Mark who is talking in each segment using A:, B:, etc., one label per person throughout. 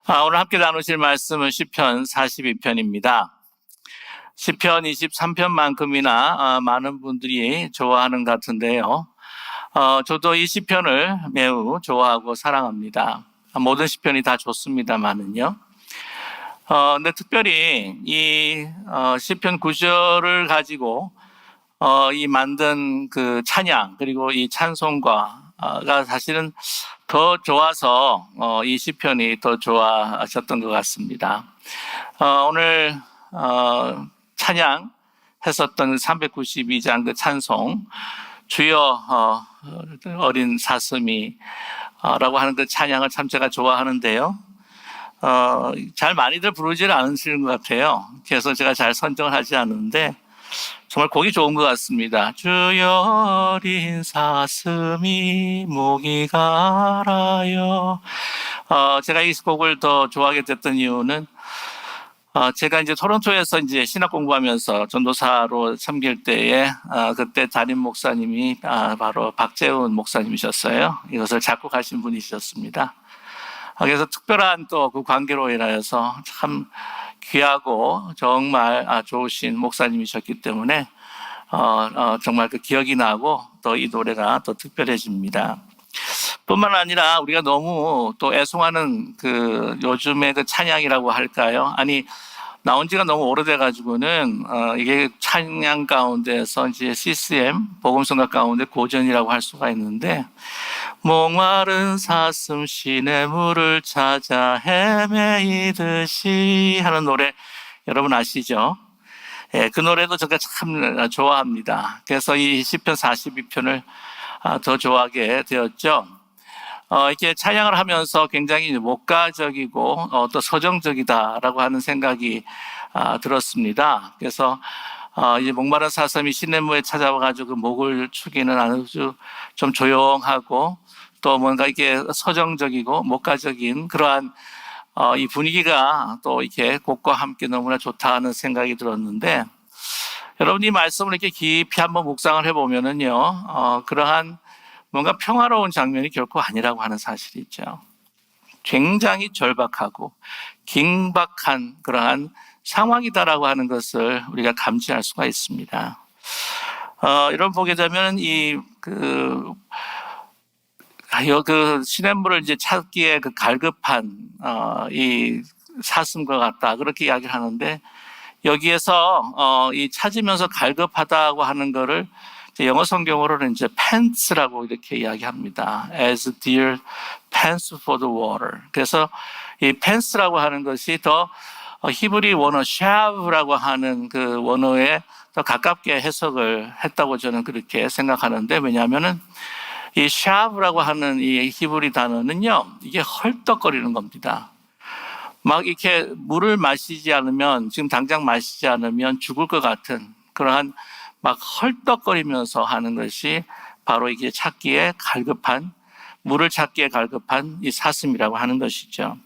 A: 오늘 함께 나누실 말씀은 시편 42편입니다. 시편 23편만큼이나 많은 분들이 좋아하는 것 같은데요. 저도 이 시편을 매우 좋아하고 사랑합니다. 모든 시편이 다 좋습니다만은요. 근데 특별히 이 시편 9절을 가지고 이 만든 그 찬양 그리고 이 찬송가가 사실은 더 좋아서 이 시편이 더 좋아하셨던 것 같습니다. 오늘 찬양했었던 392장 그 찬송 주여 어린 사슴이 라고 하는 그 찬양을 참 제가 좋아하는데요. 잘 많이들 부르지를 않으시는 것 같아요. 그래서 제가 잘 선정을 하지 않는데 정말 곡이 좋은 것 같습니다. 주여 어린 사슴이 목이 갈아요. 제가 이 곡을 더 좋아하게 됐던 이유는 제가 이제 토론토에서 이제 신학 공부하면서 전도사로 섬길 때에 그때 담임 목사님이 바로 박재훈 목사님이셨어요. 이것을 작곡하신 분이셨습니다. 그래서 특별한 또 그 관계로 인하여서 참 귀하고 정말 좋으신 목사님이셨기 때문에 정말 그 기억이 나고 또 이 노래가 더 특별해집니다. 뿐만 아니라 우리가 너무 또 애송하는 그 요즘의 그 찬양이라고 할까요? 아니 나온 지가 너무 오래돼가지고는 이게 찬양 가운데서 이제 CCM 복음성가 가운데 고전이라고 할 수가 있는데 목마른 사슴 시냇물을 찾아 헤매이듯이 하는 노래 여러분 아시죠? 예, 그 노래도 제가 참 좋아합니다. 그래서 이 시편 42편을 더 좋아하게 되었죠. 이렇게 찬양을 하면서 굉장히 목가적이고 또 서정적이다라고 하는 생각이 들었습니다. 그래서 이제 목마른 사슴이 시냇물에 찾아와가지고 그 목을 축이는 아주 좀 조용하고 또 뭔가 이게 서정적이고 목가적인 그러한 이 분위기가 또 이렇게 곡과 함께 너무나 좋다는 생각이 들었는데 여러분 이 말씀을 이렇게 깊이 한번 묵상을 해보면은요, 그러한 뭔가 평화로운 장면이 결코 아니라고 하는 사실이 있죠. 굉장히 절박하고 긴박한 그러한 상황이다라고 하는 것을 우리가 감지할 수가 있습니다. 이런 보게 되면 그 시냇물을 이제 찾기에 그 갈급한 이 사슴과 같다 그렇게 이야기를 하는데 여기에서 이 찾으면서 갈급하다고 하는 거를 영어 성경으로는 이제 pants라고 이렇게 이야기합니다. As deer pants for the water. 그래서 이 pants라고 하는 것이 더 히브리 원어 shav라고 하는 그 원어에 더 가깝게 해석을 했다고 저는 그렇게 생각하는데 왜냐하면은 이 shav라고 하는 이 히브리 단어는요, 이게 헐떡거리는 겁니다. 막 이렇게 물을 마시지 않으면, 지금 당장 마시지 않으면 죽을 것 같은 그러한 막 헐떡거리면서 하는 것이 바로 이게 찾기에 갈급한, 물을 찾기에 갈급한 이 사슴이라고 하는 것이죠.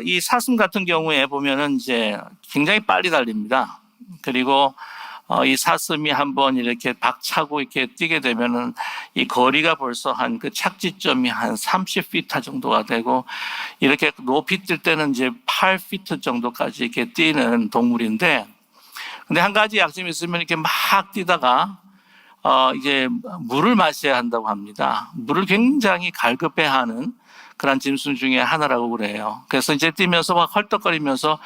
A: 이 사슴 같은 경우에 보면은 이제 굉장히 빨리 달립니다. 그리고 이 사슴이 한번 이렇게 박차고 이렇게 뛰게 되면은 이 거리가 벌써 한 그 착지점이 한 30피트 정도가 되고 이렇게 높이 뛸 때는 이제 8피트 정도까지 이렇게 뛰는 동물인데 근데 한 가지 약점이 있으면 이렇게 막 뛰다가 이제 물을 마셔야 한다고 합니다. 물을 굉장히 갈급해하는 그런 짐승 중에 하나라고 그래요. 그래서 이제 뛰면서 막 헐떡거리면서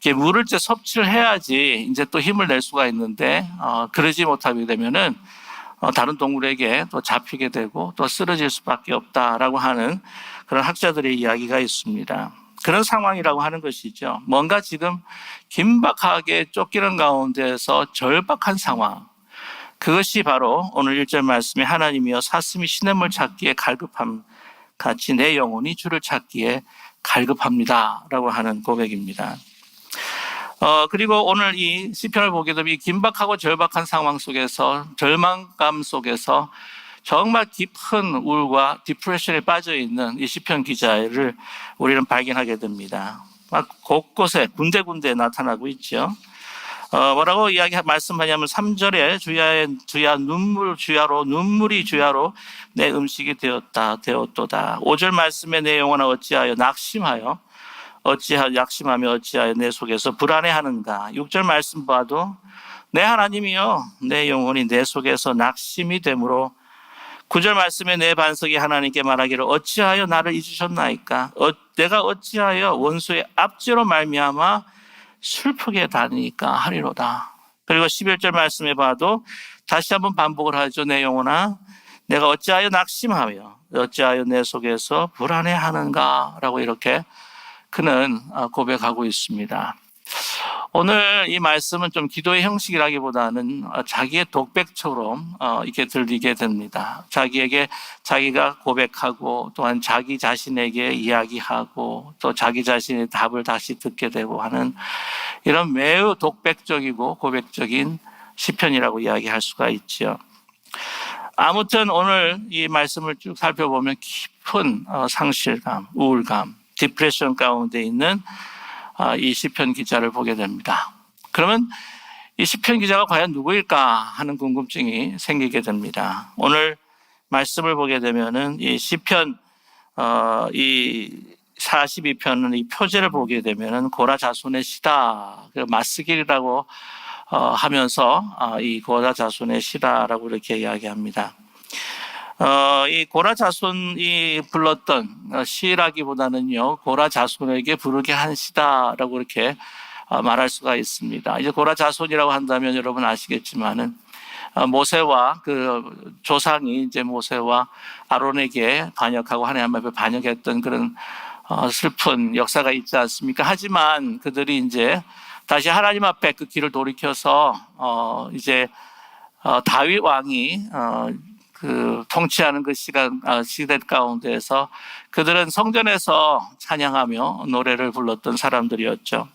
A: 이렇게 물을 이제 섭취를 해야지 이제 또 힘을 낼 수가 있는데 그러지 못하게 되면은 다른 동물에게 또 잡히게 되고 또 쓰러질 수밖에 없다라고 하는 그런 학자들의 이야기가 있습니다. 그런 상황이라고 하는 것이죠. 뭔가 지금 긴박하게 쫓기는 가운데서 절박한 상황. 그것이 바로 오늘 1절 말씀에 하나님이여 사슴이 시냇물 찾기에 갈급함 같이 내 영혼이 주를 찾기에 갈급합니다라고 하는 고백입니다. 그리고 오늘 이 시편을 보게 되면 이 긴박하고 절박한 상황 속에서 절망감 속에서 정말 깊은 우울과 디프레션에 빠져 있는 이 시편 기자를 우리는 발견하게 됩니다. 막 곳곳에 군데군데 나타나고 있죠. 뭐라고 말씀하냐면 3절에 눈물이 주야로 내 음식이 되었도다. 5절 말씀의 내용은 약심하며 어찌하여 내 속에서 불안해하는가. 6절 말씀 봐도 내 하나님이여 내 영혼이 내 속에서 낙심이 되므로 9절 말씀에 내 반석이 하나님께 말하기를 어찌하여 나를 잊으셨나이까. 내가 어찌하여 원수의 압제로 말미암아 슬프게 다니니까 하리로다. 그리고 11절 말씀에 봐도 다시 한번 반복을 하죠. 내 영혼아 내가 어찌하여 낙심하며 어찌하여 내 속에서 불안해하는가 라고 이렇게 그는 고백하고 있습니다. 오늘 이 말씀은 좀 기도의 형식이라기보다는 자기의 독백처럼 이렇게 들리게 됩니다. 자기가 고백하고 또한 자기 자신에게 이야기하고 또 자기 자신의 답을 다시 듣게 되고 하는 이런 매우 독백적이고 고백적인 시편이라고 이야기할 수가 있죠. 아무튼 오늘 이 말씀을 쭉 살펴보면 깊은 상실감, 우울감, 디프레션 가운데 있는 이 시편 기자를 보게 됩니다. 그러면 이 시편 기자가 과연 누구일까 하는 궁금증이 생기게 됩니다. 오늘 말씀을 보게 되면은 이 시편 이 42편은 이 표제를 보게 되면은 고라 자손의 시다, 마스길이라고 하면서 이 고라 자손의 시다라고 이렇게 이야기합니다. 이 고라 자손이 불렀던 시라기보다는요, 고라 자손에게 부르게 한 시다라고 이렇게 말할 수가 있습니다. 이제 고라 자손이라고 한다면 여러분 아시겠지만은 모세와 그 조상이 이제 모세와 아론에게 반역하고 하나님 앞에 반역했던 그런 슬픈 역사가 있지 않습니까? 하지만 그들이 이제 다시 하나님 앞에 그 길을 돌이켜서 이제 다윗 왕이 그 통치하는 그 시대 가운데에서 그들은 성전에서 찬양하며 노래를 불렀던 사람들이었죠.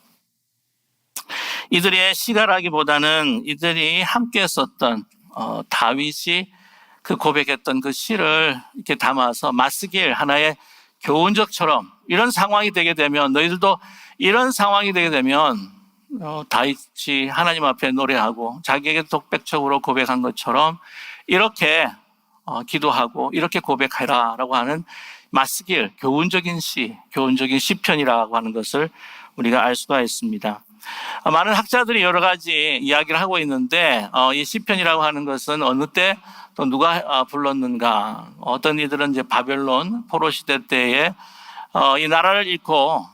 A: 이들의 시가라기보다는 이들이 함께 썼던 다윗이 그 고백했던 그 시를 이렇게 담아서 마스길 하나의 교훈적처럼 이런 상황이 되게 되면 너희들도 이런 상황이 되게 되면 다윗이 하나님 앞에 노래하고 자기에게 독백적으로 고백한 것처럼 이렇게 기도하고 이렇게 고백해라라고 하는 마스길, 교훈적인 시편이라고 하는 것을 우리가 알 수가 있습니다. 많은 학자들이 여러 가지 이야기를 하고 있는데 이 시편이라고 하는 것은 어느 때 또 누가 불렀는가. 어떤 이들은 이제 바벨론 포로 시대 때에 이 나라를 잃고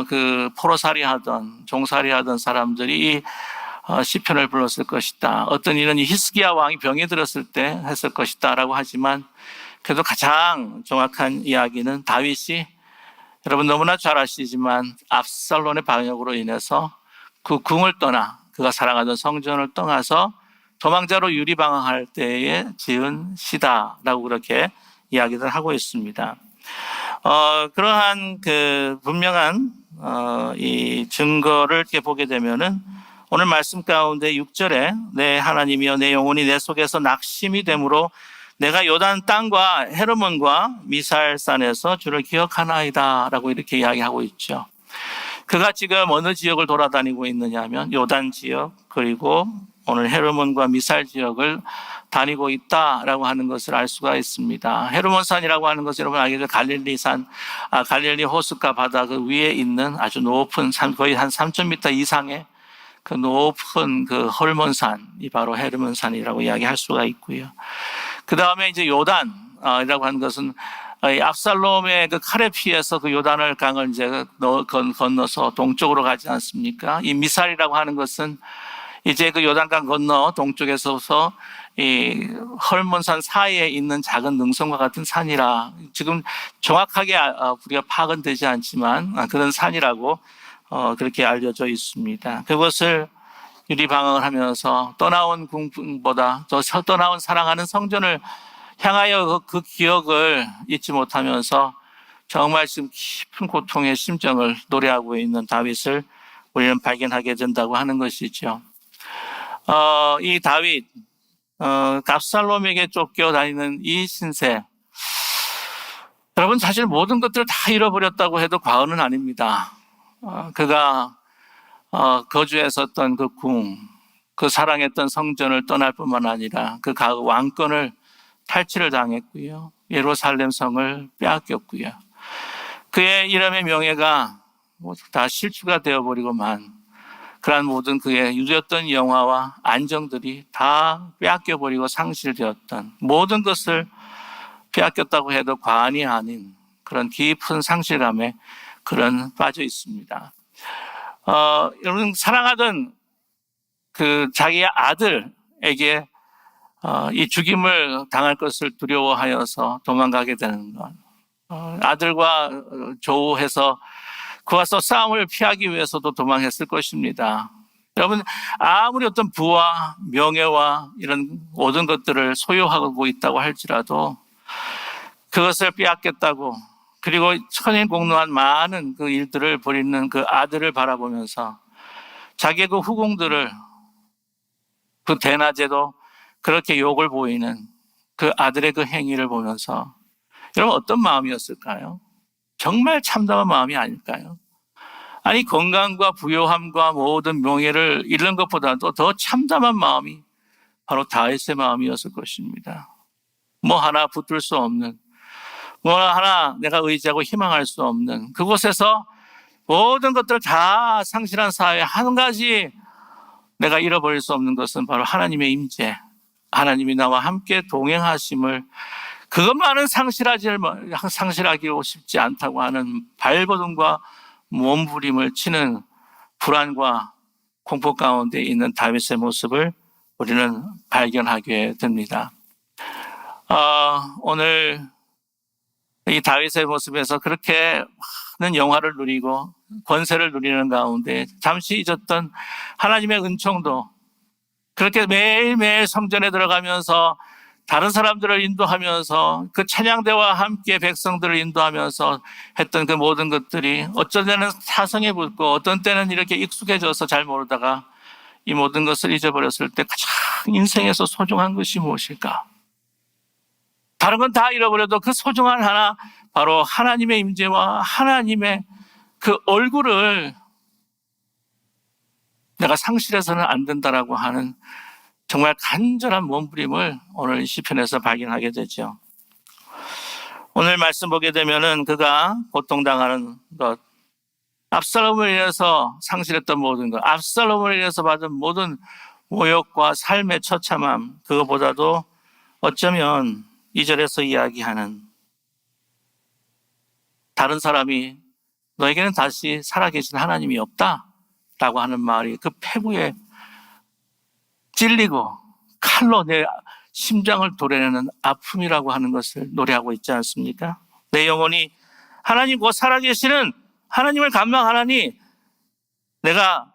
A: 그 포로살이하던 종살이하던 사람들이 이 시편을 불렀을 것이다. 어떤 이는 히스기야 왕이 병에 들었을 때 했을 것이다라고 하지만 그래도 가장 정확한 이야기는 다윗이 여러분 너무나 잘 아시지만 압살롬의 반역으로 인해서 그 궁을 떠나 그가 사랑하던 성전을 떠나서 도망자로 유리방황할 때에 지은 시다라고 그렇게 이야기를 하고 있습니다. 그러한 그 분명한 이 증거를 이렇게 보게 되면은 오늘 말씀 가운데 6절에 내 하나님이여 내 영혼이 내 속에서 낙심이 되므로 내가 요단 땅과 헤르몬과 미살산에서 주를 기억하나이다 라고 이렇게 이야기하고 있죠. 그가 지금 어느 지역을 돌아다니고 있느냐 하면 요단 지역 그리고 오늘 헤르몬과 미살 지역을 다니고 있다라고 하는 것을 알 수가 있습니다. 헤르몬산이라고 하는 것은 여러분 알겠죠? 갈릴리산, 갈릴리 호숫가 바다 그 위에 있는 아주 높은 산, 거의 한 3,000m 이상의 그 높은 그 헐몬산이 바로 헤르몬산이라고 이야기할 수가 있고요. 그 다음에 이제 요단이라고 하는 것은 압살롬의 그 칼에 피해서 그 요단을 강을 이제 건너서 동쪽으로 가지 않습니까? 이 미살이라고 하는 것은 이제 그 요단강 건너 동쪽에서 이 헐몬산 사이에 있는 작은 능선과 같은 산이라 지금 정확하게 우리가 파악은 되지 않지만 그런 산이라고 그렇게 알려져 있습니다. 그것을 유리방황을 하면서 떠나온 궁보다 더 떠나온 사랑하는 성전을 향하여 그 기억을 잊지 못하면서 정말 지금 깊은 고통의 심정을 노래하고 있는 다윗을 우리는 발견하게 된다고 하는 것이죠. 이 다윗, 압살롬에게 쫓겨다니는 이 신세. 여러분 사실 모든 것들을 다 잃어버렸다고 해도 과언은 아닙니다. 그가 거주했었던 그 궁, 그 사랑했던 성전을 떠날 뿐만 아니라 그 왕권을 탈취를 당했고요. 예루살렘 성을 빼앗겼고요. 그의 이름의 명예가 다 실추가 되어버리고만 그러한 모든 그의 누렸던 영화와 안정들이 다 빼앗겨버리고 상실되었던 모든 것을 빼앗겼다고 해도 과언이 아닌 그런 깊은 상실감에 그런 빠져 있습니다. 여러분 사랑하던 그 자기의 아들에게 이 죽임을 당할 것을 두려워하여서 도망가게 되는 것. 아들과 조우해서 그와 싸움을 피하기 위해서도 도망했을 것입니다. 여러분 아무리 어떤 부와 명예와 이런 모든 것들을 소유하고 있다고 할지라도 그것을 빼앗겼다고 그리고 천인공노한 많은 그 일들을 벌이는 그 아들을 바라보면서 자기의 그 후궁들을 그 대낮에도 그렇게 욕을 보이는 그 아들의 그 행위를 보면서 여러분 어떤 마음이었을까요? 정말 참담한 마음이 아닐까요? 아니 건강과 부요함과 모든 명예를 잃는 것보다도 더 참담한 마음이 바로 다윗의 마음이었을 것입니다. 뭐 하나 붙들 수 없는, 뭐 하나 내가 의지하고 희망할 수 없는 그곳에서 모든 것들을 다 상실한 사회에 한 가지 내가 잃어버릴 수 없는 것은 바로 하나님의 임재, 하나님이 나와 함께 동행하심을 그것만은 상실하기고 싶지 않다고 하는 발버둥과 몸부림을 치는 불안과 공포 가운데 있는 다윗의 모습을 우리는 발견하게 됩니다. 오늘 이 다윗의 모습에서 그렇게 많은 영화를 누리고 권세를 누리는 가운데 잠시 잊었던 하나님의 은총도 그렇게 매일매일 성전에 들어가면서 다른 사람들을 인도하면서 그 찬양대와 함께 백성들을 인도하면서 했던 그 모든 것들이 어떤 때는 사성에 붙고 어떤 때는 이렇게 익숙해져서 잘 모르다가 이 모든 것을 잊어버렸을 때 가장 인생에서 소중한 것이 무엇일까? 다른 건 다 잃어버려도 그 소중한 하나 바로 하나님의 임재와 하나님의 그 얼굴을 내가 상실해서는 안 된다라고 하는 정말 간절한 몸부림을 오늘 시편에서 발견하게 되죠. 오늘 말씀 보게 되면은 그가 고통당하는 것, 압살롬을 인해서 상실했던 모든 것, 압살롬을 인해서 받은 모든 모욕과 삶의 처참함, 그것보다도 어쩌면 2절에서 이야기하는 다른 사람이 너에게는 다시 살아계신 하나님이 없다라고 하는 말이 그 패부에 찔리고 칼로 내 심장을 도려내는 아픔이라고 하는 것을 노래하고 있지 않습니까? 내 영혼이 하나님 곧 살아계시는 하나님을 갈망하나니 내가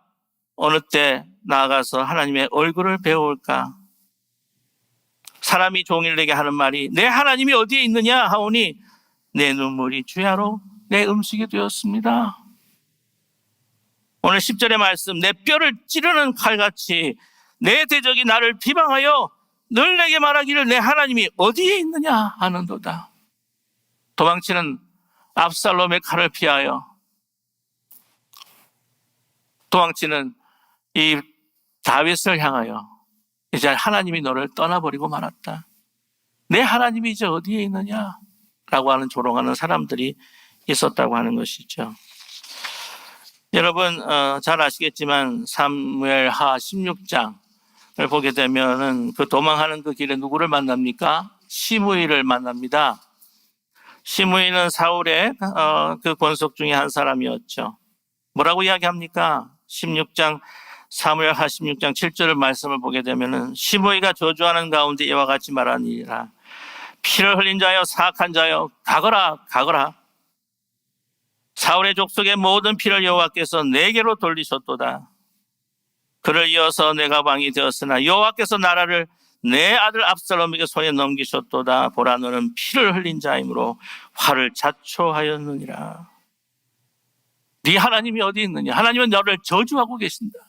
A: 어느 때 나아가서 하나님의 얼굴을 배워올까? 사람이 종일 내게 하는 말이 내 하나님이 어디에 있느냐 하오니 내 눈물이 주야로 내 음식이 되었습니다. 오늘 10절의 말씀, 내 뼈를 찌르는 칼같이 내 대적이 나를 비방하여 늘 내게 말하기를 내 하나님이 어디에 있느냐 하는도다. 도망치는 압살롬의 칼을 피하여 도망치는 이 다윗을 향하여 이제 하나님이 너를 떠나버리고 말았다. 내 하나님이 이제 어디에 있느냐 라고 하는 조롱하는 사람들이 있었다고 하는 것이죠. 여러분 잘 아시겠지만 사무엘하 16장을 보게 되면은 그 도망하는 그 길에 누구를 만납니까? 시므이를 만납니다. 시므이는 사울의 그 권속 중에 한 사람이었죠. 뭐라고 이야기합니까? 16장 사무엘하 16장 7절의 말씀을 보게 되면은 시므이가 저주하는 가운데 이와 같이 말하니라. 피를 흘린 자여 사악한 자여 가거라 가거라. 사울의 족속의 모든 피를 여호와께서 내게로 돌리셨도다. 그를 이어서 내가 왕이 되었으나 여호와께서 나라를 내 아들 압살롬에게 손에 넘기셨도다. 보라 너는 피를 흘린 자이므로 화를 자초하였느니라. 네 하나님이 어디 있느냐? 하나님은 너를 저주하고 계신다.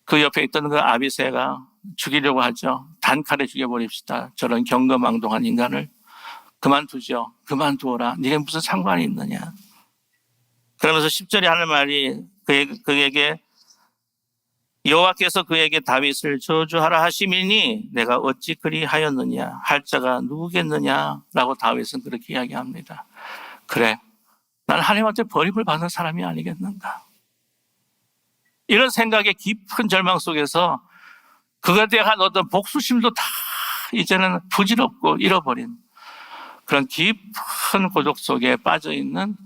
A: 그 옆에 있던 그 아비새가 죽이려고 하죠. 단칼에 죽여버립시다. 저런 경거망동한 인간을 그만두죠. 그만두어라. 네가 무슨 상관이 있느냐. 그러면서 10절에 하는 말이 그에게 여호와께서 그에게 다윗을 저주하라 하심이니 내가 어찌 그리하였느냐 할 자가 누구겠느냐라고 다윗은 그렇게 이야기합니다. 그래, 난 하나님한테 버림을 받는 사람이 아니겠는가. 이런 생각의 깊은 절망 속에서 그것에 대한 어떤 복수심도 다 이제는 부질없고 잃어버린 그런 깊은 고독 속에 빠져있는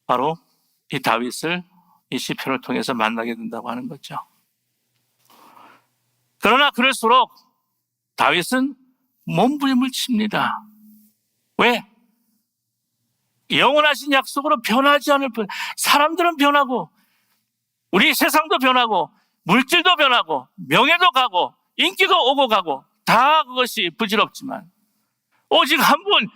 A: 바로 이 다윗을 이 시편을 통해서 만나게 된다고 하는 거죠. 그러나 그럴수록 다윗은 몸부림을 칩니다. 왜? 영원하신 약속으로 변하지 않을 뿐. 사람들은 변하고 우리 세상도 변하고 물질도 변하고 명예도 가고 인기도 오고 가고 다 그것이 부질없지만 오직 한 분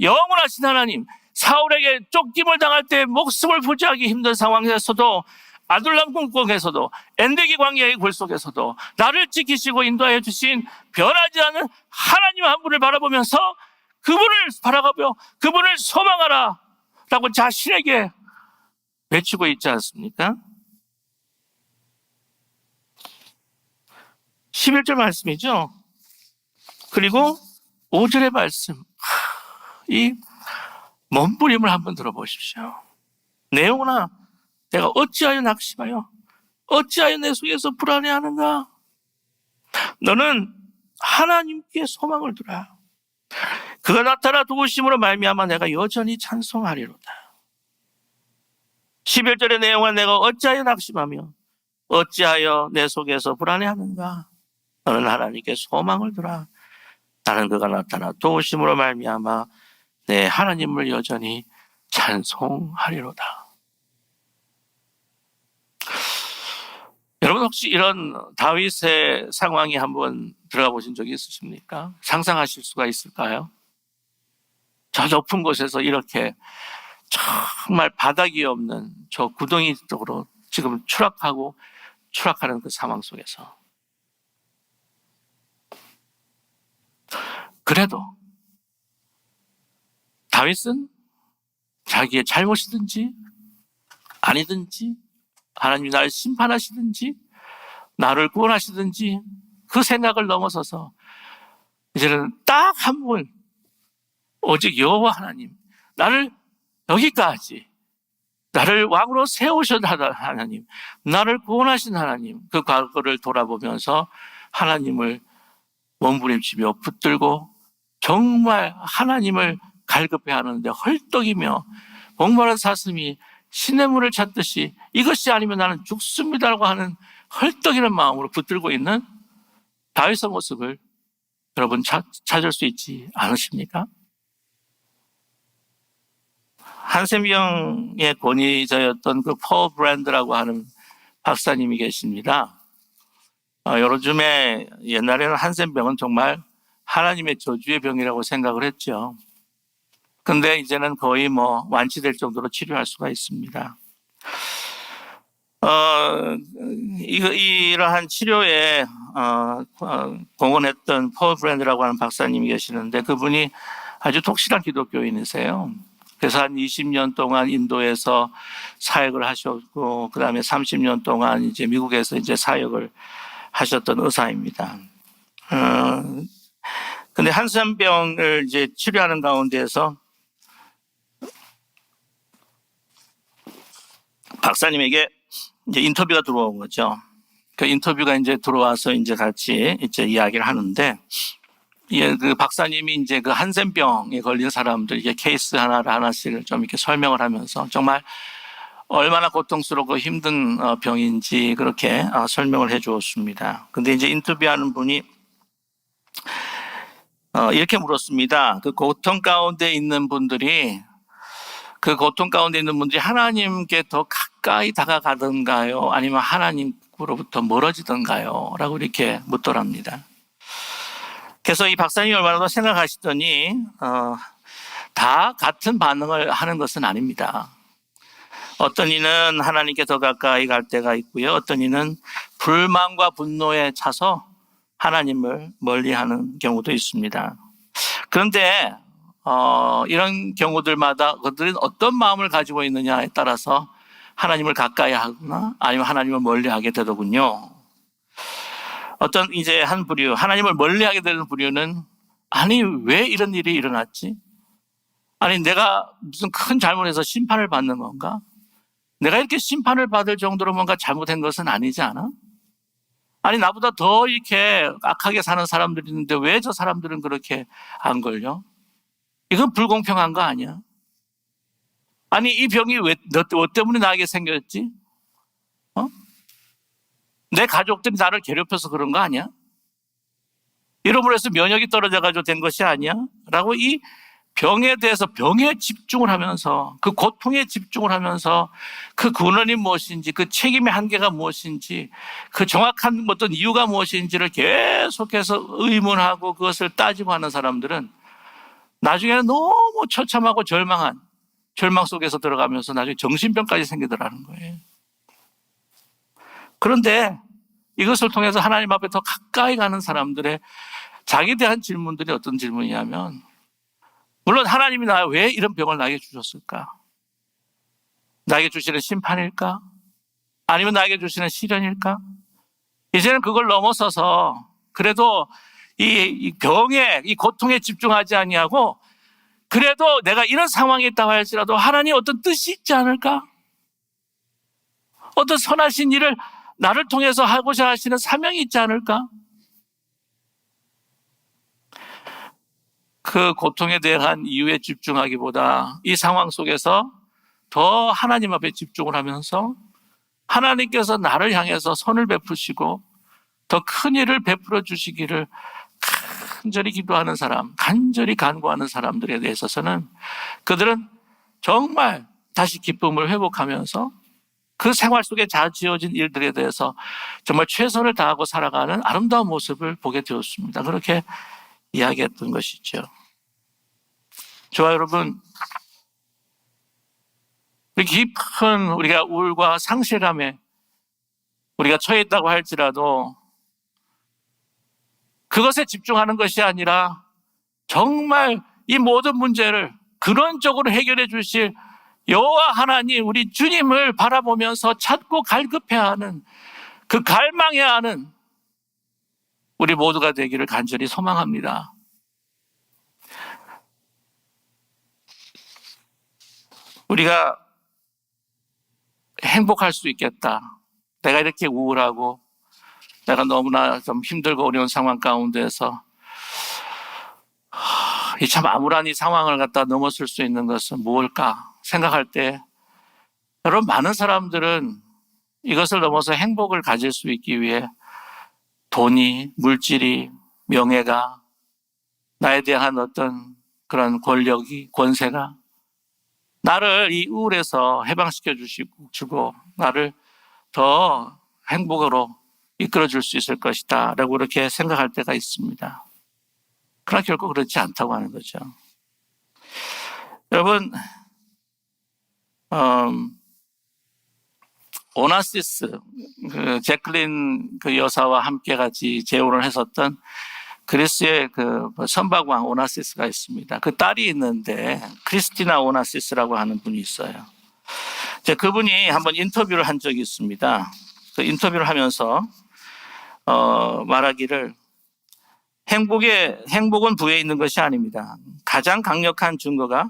A: 영원하신 하나님, 사울에게 쫓김을 당할 때 목숨을 부지하기 힘든 상황에서도 아둘람 궁궐에서도 엔데기 광야의 굴 속에서도 나를 지키시고 인도하여 주신 변하지 않는 하나님 한 분을 바라보면서 그분을 바라보며 그분을 소망하라 라고 자신에게 외치고 있지 않습니까? 11절 말씀이죠. 그리고 5절의 말씀, 이 몸부림을 한번 들어보십시오. 내용아, 내가 어찌하여 낙심하여 어찌하여 내 속에서 불안해하는가? 너는 하나님께 소망을 두라. 그가 나타나 도우심으로 말미암아 내가 여전히 찬송하리로다. 11절의 내용은 내가 어찌하여 낙심하며 어찌하여 내 속에서 불안해하는가? 너는 하나님께 소망을 두라. 나는 그가 나타나 도우심으로 말미암아 내 하나님을 여전히 찬송하리로다. 여러분 혹시 이런 다윗의 상황이 한번 들어가 보신 적이 있으십니까? 상상하실 수가 있을까요? 저 높은 곳에서 이렇게 정말 바닥이 없는 저 구덩이 쪽으로 지금 추락하는 그 상황 속에서 그래도 다윗은 자기의 잘못이든지 아니든지 하나님이 나를 심판하시든지 나를 구원하시든지 그 생각을 넘어서서 이제는 딱 한 분 오직 여호와 하나님, 나를 여기까지 나를 왕으로 세우신 하나님, 나를 구원하신 하나님, 그 과거를 돌아보면서 하나님을 몸부림치며 붙들고 정말 하나님을 갈급해 하는데 헐떡이며 목마른 사슴이 시냇물을 찾듯이 이것이 아니면 나는 죽습니다라고 하는 헐떡이는 마음으로 붙들고 있는 다윗의 모습을 여러분 찾을 수 있지 않으십니까? 한센병의 권위자였던 그 폴 브랜드라고 하는 박사님이 계십니다. 요즘에 옛날에는 한센병은 정말 하나님의 저주의 병이라고 생각을 했죠. 근데 이제는 거의 완치될 정도로 치료할 수가 있습니다. 이러한 치료에 공헌했던 폴 브랜드라고 하는 박사님이 계시는데 그분이 아주 독실한 기독교인이세요. 그래서 한 20년 동안 인도에서 사역을 하셨고, 그 다음에 30년 동안 이제 미국에서 이제 사역을 하셨던 의사입니다. 근데 한센병을 이제 치료하는 가운데에서 박사님에게 이제 인터뷰가 들어온 거죠. 그 인터뷰가 이제 들어와서 이제 같이 이제 이야기를 하는데, 그 박사님이 이제 그 한센병에 걸린 사람들 이게 케이스 하나씩 좀 이렇게 설명을 하면서 정말 얼마나 고통스럽고 힘든 병인지 그렇게 설명을 해 주었습니다. 근데 이제 인터뷰하는 분이 이렇게 물었습니다. 그 고통 가운데 있는 분들이 하나님께 더 가까이 다가가던가요? 아니면 하나님으로부터 멀어지던가요? 라고 이렇게 묻더랍니다. 그래서 이 박사님이 얼마나 더 생각하시더니 다 같은 반응을 하는 것은 아닙니다. 어떤 이는 하나님께 더 가까이 갈 때가 있고요. 어떤 이는 불만과 분노에 차서 하나님을 멀리하는 경우도 있습니다. 그런데 이런 경우들마다 그들은 어떤 마음을 가지고 있느냐에 따라서 하나님을 가까이 하거나 아니면 하나님을 멀리 하게 되더군요. 어떤 이제 한 부류, 하나님을 멀리 하게 되는 부류는 아니, 왜 이런 일이 일어났지? 아니, 내가 무슨 큰 잘못해서 심판을 받는 건가? 내가 이렇게 심판을 받을 정도로 뭔가 잘못한 것은 아니지 않아? 아니, 나보다 더 이렇게 악하게 사는 사람들이 있는데 왜 저 사람들은 그렇게 안 걸려? 이건 불공평한 거 아니야? 아니, 이 병이 너 때문에 나에게 생겼지? 어? 내 가족들이 나를 괴롭혀서 그런 거 아니야? 이러므로 해서 면역이 떨어져가지고 된 것이 아니야? 라고 이 병에 대해서 병에 집중을 하면서 그 고통에 집중을 하면서 그 근원이 무엇인지 그 책임의 한계가 무엇인지 그 정확한 어떤 이유가 무엇인지를 계속해서 의문하고 그것을 따지고 하는 사람들은 나중에는 너무 처참하고 절망 속에서 들어가면서 나중에 정신병까지 생기더라는 거예요. 그런데 이것을 통해서 하나님 앞에 더 가까이 가는 사람들의 자기에 대한 질문들이 어떤 질문이냐면, 물론 하나님이 나 왜 이런 병을 나에게 주셨을까? 나에게 주시는 심판일까? 아니면 나에게 주시는 시련일까? 이제는 그걸 넘어서서 그래도 이 병에, 이 고통에 집중하지 아니하고 그래도 내가 이런 상황에 있다고 할지라도 하나님 어떤 뜻이 있지 않을까? 어떤 선하신 일을 나를 통해서 하고자 하시는 사명이 있지 않을까? 그 고통에 대한 이유에 집중하기보다 이 상황 속에서 더 하나님 앞에 집중을 하면서 하나님께서 나를 향해서 선을 베푸시고 더 큰 일을 베풀어 주시기를 간절히 기도하는 사람, 간절히 간구하는 사람들에 대해서는 그들은 정말 다시 기쁨을 회복하면서 그 생활 속에 자지어진 일들에 대해서 정말 최선을 다하고 살아가는 아름다운 모습을 보게 되었습니다. 그렇게 이야기했던 것이죠. 저와 여러분, 깊은 우리가 우울과 상실감에 우리가 처해 있다고 할지라도 그것에 집중하는 것이 아니라 정말 이 모든 문제를 근원적으로 해결해 주실 여호와 하나님, 우리 주님을 바라보면서 찾고 갈급해하는, 그 갈망해야 하는 우리 모두가 되기를 간절히 소망합니다. 우리가 행복할 수 있겠다. 내가 이렇게 우울하고 내가 너무나 좀 힘들고 어려운 상황 가운데서 이 참 암울한 이 상황을 갖다 넘어설 수 있는 것은 무엇일까 생각할 때, 여러분, 많은 사람들은 이것을 넘어서 행복을 가질 수 있기 위해 돈이, 물질이, 명예가, 나에 대한 어떤 그런 권력이, 권세가 나를 이 우울에서 해방시켜 주고 나를 더 행복으로 이끌어 줄 수 있을 것이다 라고 그렇게 생각할 때가 있습니다. 그러나 결코 그렇지 않다고 하는 거죠. 여러분, 오나시스, 그 제클린 그 여사와 함께 같이 재혼을 했었던 그리스의 그 선박왕 오나시스가 있습니다. 그 딸이 있는데 크리스티나 오나시스라고 하는 분이 있어요. 그분이 한번 인터뷰를 한 적이 있습니다. 그 인터뷰를 하면서 말하기를, 행복은 부에 있는 것이 아닙니다. 가장 강력한 증거가,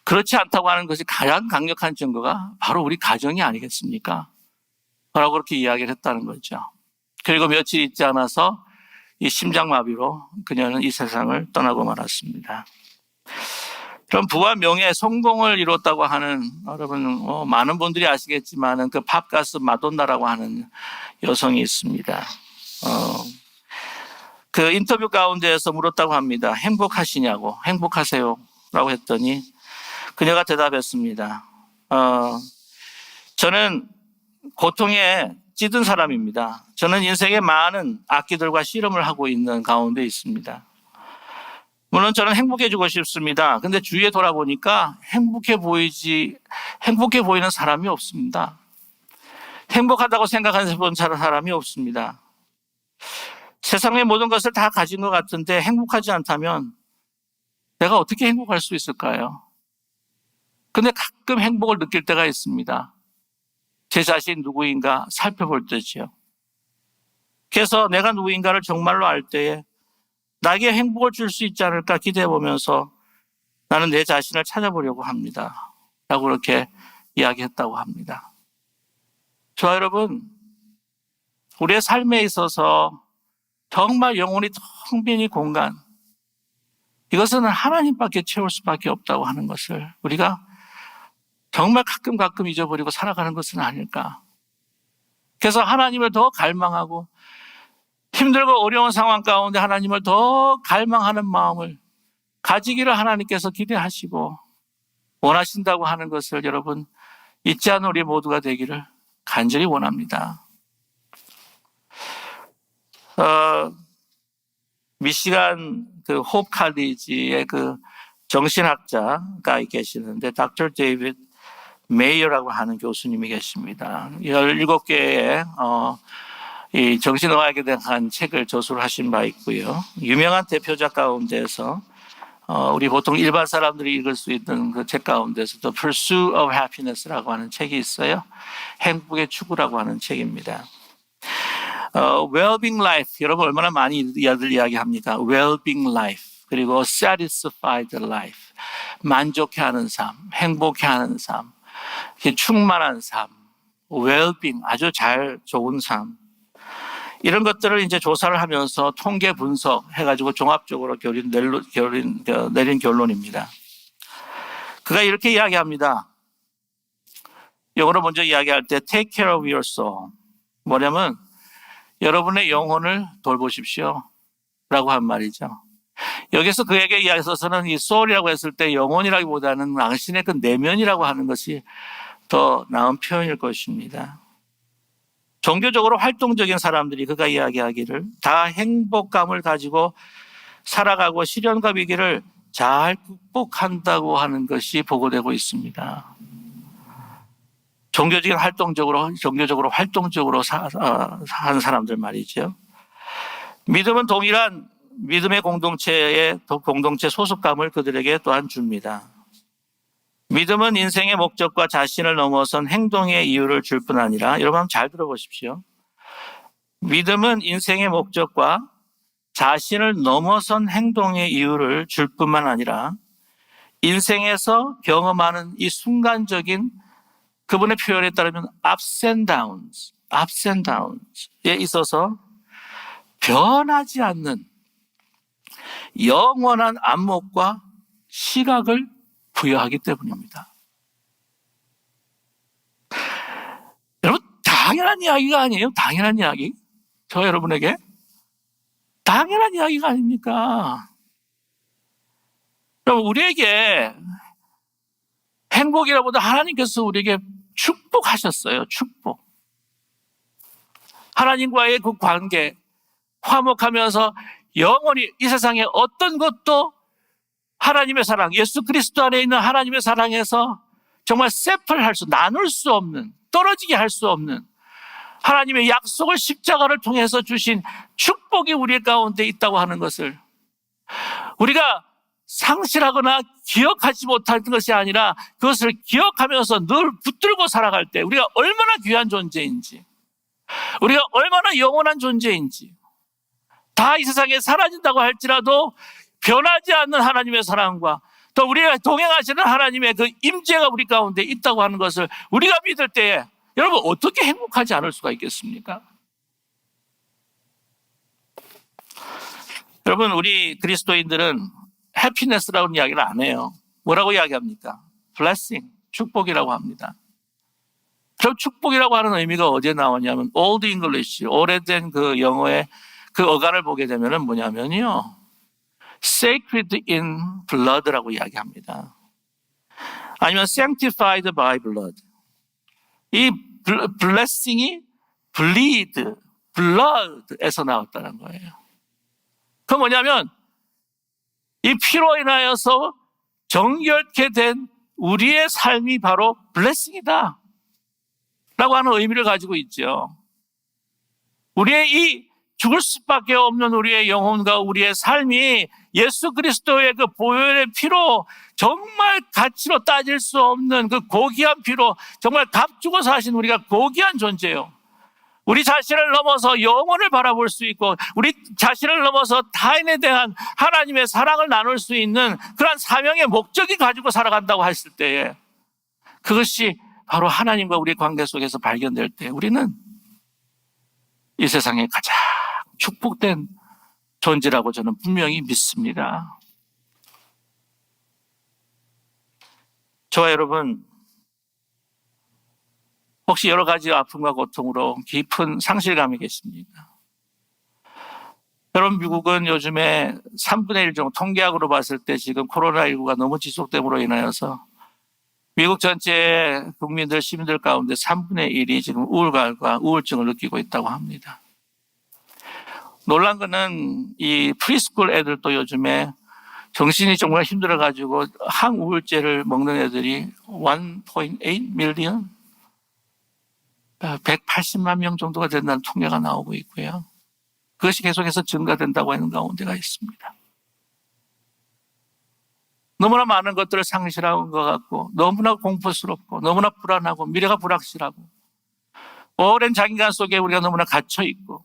A: 그렇지 않다고 하는 것이 가장 강력한 증거가 바로 우리 가정이 아니겠습니까? 라고 그렇게 이야기를 했다는 거죠. 그리고 며칠 있지 않아서 이 심장마비로 그녀는 이 세상을 떠나고 말았습니다. 그럼 부와 명예, 성공을 이뤘다고 하는, 여러분 많은 분들이 아시겠지만 그 팝가수 마돈나라고 하는 여성이 있습니다. 그 인터뷰 가운데에서 물었다고 합니다. 행복하시냐고, 행복하세요? 라고 했더니 그녀가 대답했습니다. 저는 고통에 찌든 사람입니다. 저는 인생에 많은 악기들과 씨름을 하고 있는 가운데 있습니다. 물론 저는 행복해지고 싶습니다. 근데 주위에 돌아보니까 행복해 보이는 사람이 없습니다. 행복하다고 생각하는 사람이 없습니다. 세상의 모든 것을 다 가진 것 같은데 행복하지 않다면 내가 어떻게 행복할 수 있을까요? 근데 가끔 행복을 느낄 때가 있습니다. 제 자신이 누구인가 살펴볼 때지요. 그래서 내가 누구인가를 정말로 알 때에 나에게 행복을 줄 수 있지 않을까 기대해 보면서 나는 내 자신을 찾아보려고 합니다. 라고 그렇게 이야기했다고 합니다. 저와 여러분, 우리의 삶에 있어서 정말 영혼이 텅 빈 이 공간, 이것은 하나님밖에 채울 수밖에 없다고 하는 것을 우리가 정말 가끔 잊어버리고 살아가는 것은 아닐까. 그래서 하나님을 더 갈망하고 힘들고 어려운 상황 가운데 하나님을 더 갈망하는 마음을 가지기를 하나님께서 기대하시고 원하신다고 하는 것을 여러분 잊지 않은 우리 모두가 되기를 간절히 원합니다. 미시간 그 홉 칼리지의 그 정신학자가 계시는데 닥터 데이비드 메이어라고 하는 교수님이 계십니다. 17개의 이 정신의학에 대한 책을 저술을 하신 바 있고요. 유명한 대표작 가운데서 우리 보통 일반 사람들이 읽을 수 있는 그 책 가운데서 The Pursuit of Happiness라고 하는 책이 있어요. 행복의 추구라고 하는 책입니다. Well-being life, 여러분 얼마나 많이 이야기합니까? Well-being life, 그리고 Satisfied life, 만족해하는 삶, 행복해하는 삶, 충만한 삶, Well-being, 아주 좋은 삶. 이런 것들을 이제 조사를 하면서 통계 분석해가지고 종합적으로 내린 결론입니다. 그가 이렇게 이야기합니다. 영어로 먼저 이야기할 때 take care of your soul. 뭐냐면 여러분의 영혼을 돌보십시오 라고 한 말이죠. 여기서 그에게 이야기해서는 이 soul이라고 했을 때 영혼이라기보다는 당신의 그 내면이라고 하는 것이 더 나은 표현일 것입니다. 종교적으로 활동적인 사람들이 그가 이야기하기를 다 행복감을 가지고 살아가고 시련과 위기를 잘 극복한다고 하는 것이 보고되고 있습니다. 종교적으로 활동적으로 한 사람들 말이죠. 믿음은 동일한 믿음의 공동체 소속감을 그들에게 또한 줍니다. 믿음은 인생의 목적과 자신을 넘어선 행동의 이유를 줄 뿐 아니라, 여러분 한번 잘 들어보십시오. 믿음은 인생의 목적과 자신을 넘어선 행동의 이유를 줄 뿐만 아니라 인생에서 경험하는 이 순간적인 그분의 표현에 따르면 ups and downs에 있어서 변하지 않는 영원한 안목과 시각을 부여하기 때문입니다. 여러분, 당연한 이야기가 아니에요. 당연한 이야기. 저 여러분에게 당연한 이야기가 아닙니까? 여러분, 우리에게 행복이라보다 하나님께서 우리에게 축복하셨어요. 축복. 하나님과의 그 관계, 화목하면서 영원히 이 세상에 어떤 것도 하나님의 사랑, 예수 그리스도 안에 있는 하나님의 사랑에서 정말 나눌 수 없는, 떨어지게 할 수 없는 하나님의 약속을 십자가를 통해서 주신 축복이 우리 가운데 있다고 하는 것을 우리가 상실하거나 기억하지 못할 것이 아니라 그것을 기억하면서 늘 붙들고 살아갈 때 우리가 얼마나 귀한 존재인지, 우리가 얼마나 영원한 존재인지, 다 이 세상에 사라진다고 할지라도 변하지 않는 하나님의 사랑과 또 우리가 동행하시는 하나님의 그 임재가 우리 가운데 있다고 하는 것을 우리가 믿을 때에 여러분 어떻게 행복하지 않을 수가 있겠습니까? 여러분, 우리 그리스도인들은 해피네스라는 이야기를 안 해요. 뭐라고 이야기합니까? blessing, 축복이라고 합니다. 그럼 축복이라고 하는 의미가 어디에 나오냐면 Old English, 오래된 그 영어의 그 어간을 보게 되면은 뭐냐면요, sacred in blood라고 이야기합니다. 아니면 sanctified by blood. 이 blessing이 blood에서 나왔다는 거예요. 그 뭐냐면 이 피로 인하여서 정결케 된 우리의 삶이 바로 blessing이다 라고 하는 의미를 가지고 있죠. 우리의 이 죽을 수밖에 없는 우리의 영혼과 우리의 삶이 예수 그리스도의 그 보혈의 피로 정말 가치로 따질 수 없는 그 고귀한 피로 정말 값주고 사신 우리가 고귀한 존재예요. 우리 자신을 넘어서 영혼을 바라볼 수 있고 우리 자신을 넘어서 타인에 대한 하나님의 사랑을 나눌 수 있는 그런 사명의 목적이 가지고 살아간다고 했을 때에 그것이 바로 하나님과 우리의 관계 속에서 발견될 때 우리는 이 세상에 가장 축복된 존재라고 저는 분명히 믿습니다. 저와 여러분, 혹시 여러 가지 아픔과 고통으로 깊은 상실감이 계십니까? 여러분, 미국은 요즘에 3분의 1 정도 통계학으로 봤을 때 지금 코로나19가 너무 지속됨으로 인하여서 미국 전체 국민들, 시민들 가운데 3분의 1이 지금 우울감과 우울증을 느끼고 있다고 합니다. 놀란 거는 이 프리스쿨 애들도 요즘에 정신이 정말 힘들어가지고 항우울제를 먹는 애들이 1.8 밀리언? 180만 명 정도가 된다는 통계가 나오고 있고요. 그것이 계속해서 증가된다고 하는 가운데가 있습니다. 너무나 많은 것들을 상실한 것 같고 너무나 공포스럽고 너무나 불안하고 미래가 불확실하고 오랜 자기관 속에 우리가 너무나 갇혀있고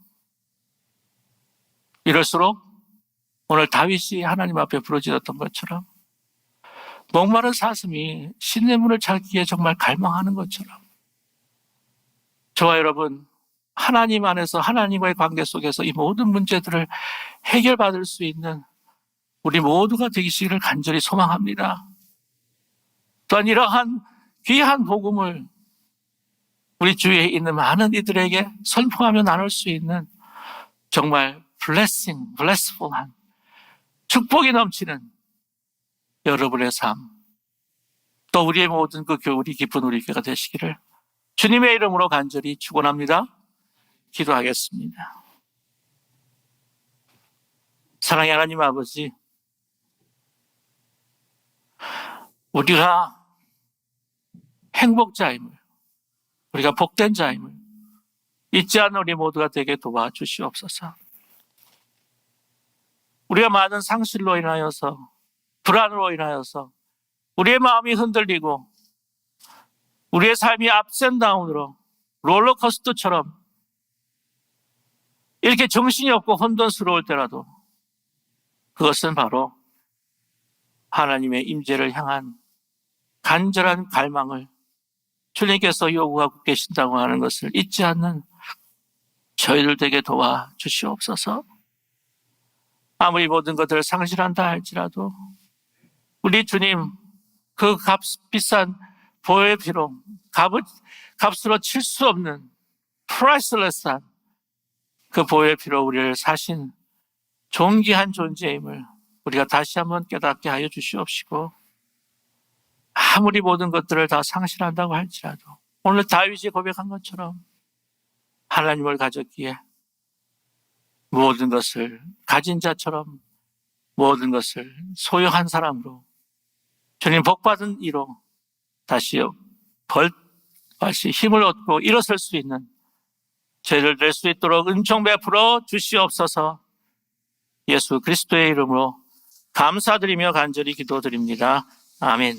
A: 이럴수록 오늘 다윗이 하나님 앞에 부르짖었던 것처럼 목마른 사슴이 신의 문을 찾기에 정말 갈망하는 것처럼 저와 여러분 하나님 안에서 하나님과의 관계 속에서 이 모든 문제들을 해결받을 수 있는 우리 모두가 되시기를 간절히 소망합니다. 또한 이러한 귀한 복음을 우리 주위에 있는 많은 이들에게 선포하며 나눌 수 있는 정말 blessful한 축복이 넘치는 여러분의 삶, 또 우리의 모든 그 교훈이 깊은 우리 교회가 되시기를 주님의 이름으로 간절히 축원합니다. 기도하겠습니다. 사랑의 하나님 아버지, 우리가 행복자임을, 우리가 복된 자임을 잊지 않는 우리 모두가 되게 도와주시옵소서. 우리가 많은 상실로 인하여서, 불안으로 인하여서 우리의 마음이 흔들리고 우리의 삶이 업앤다운으로 롤러코스터처럼 이렇게 정신이 없고 혼돈스러울 때라도 그것은 바로 하나님의 임재를 향한 간절한 갈망을 주님께서 요구하고 계신다고 하는 것을 잊지 않는 저희들 되게 도와주시옵소서. 아무리 모든 것들을 상실한다 할지라도 우리 주님 그 비싼 보혈의 피로 값으로 칠 수 없는 프라이슬레스한 그 보혈의 피로 우리를 사신 존귀한 존재임을 우리가 다시 한번 깨닫게 하여 주시옵시고 아무리 모든 것들을 다 상실한다고 할지라도 오늘 다윗이 고백한 것처럼 하나님을 가졌기에 모든 것을 가진 자처럼 모든 것을 소유한 사람으로 주님 복받은 이로 다시 힘을 얻고 일어설 수 있는 죄를 낼 수 있도록 은총 베풀어 주시옵소서. 예수 그리스도의 이름으로 감사드리며 간절히 기도드립니다. 아멘.